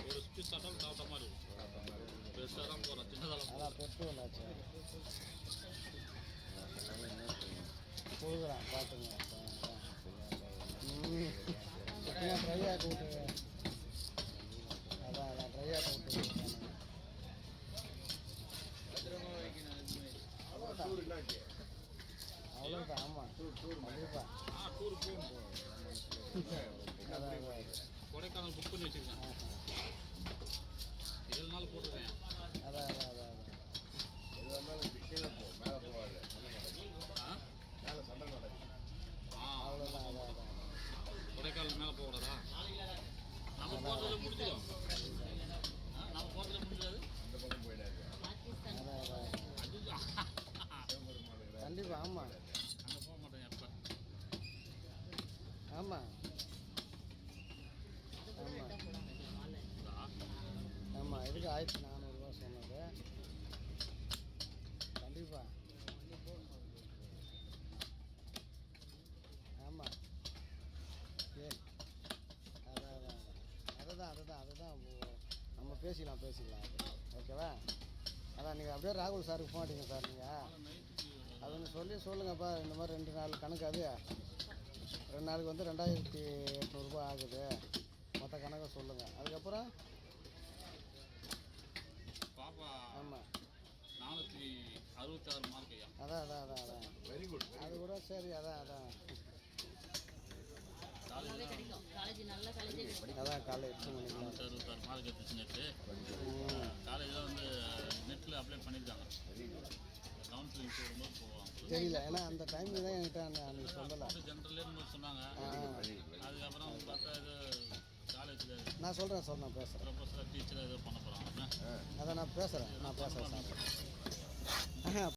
ஒரு ஸ்பீஸ் சாப்பிட்டாலும் சாப்பிட்ட மாதிரி இருக்கும். பெருசாக தான் போகிறோம், சின்னதெல்லாம் அதான் பெட்ரோல் கொடுக்குறான் பார்த்துங்க. ட்ரை ஆக்கி விட்டு அதான் ட்ரை ஆக்கி விட்டு அவ்வளோதான். ஆமாம் கண்டிப்பாக டூர் போகும். அதான் கொடைக்கானல் புக் பண்ணி வச்சுருக்கேன், 7 நாள் போட்டிருக்கேன். அதான் அவ்வளோதான். அதான் கொடைக்கானல் மேலே போகக்கூடாதா? நம்ம போகிறதுல முடிஞ்சிடும். நம்ம போகிறதுல முடிஞ்சாது. கண்டிப்பாக. ஆமாம் அங்கே போக மாட்டேன் எப்போ. ஆமாம் ஆமாம் இதுக்கு 1400 சொன்னது. கண்டிப்பாக. ஆமாம் ஏ அதுதான் நம்ம பேசிக்கலாம் ஓகேவா? அதான் நீங்கள் அப்படியே ராகுல் சாருக்கு போக மாட்டீங்க சார். நீங்கள் அது ஒன்று சொல்லுங்கப்பா. இந்த மாதிரி 2 நாள் கணக்கு, அது 2 நாளுக்கு வந்து 2800 ஆகுது. மொத்த கணக்கை சொல்லுங்கள். அதுக்கப்புறம் பாப்பா ஆமாம் 466 மார்க் ஐயா. அதான் வெரி குட். அது கூட சரி. அதான் காலேஜ் 466 மார்க் எடுத்துச்சு நேற்று. காலேஜில் வந்து நெட்டில் அப்ளை பண்ணியிருக்காங்க. கவுன்சிலிங் போகும்போது போவாங்க தெரியல. ஏன்னா அந்த டைமில் தான் என்கிட்ட அன்றைக்கி சொல்லலை. ஜென்ரல்னு சொன்னாங்க. அதுக்கப்புறம் பார்த்தா இது காலேஜில் நான் சொல்கிறேன் பேசுகிறேன். ப்ரொஃபஸர் டீச்சர் ஏதோ பண்ண போகிறாங்க. அதை நான் பேசுகிறேன் சார்.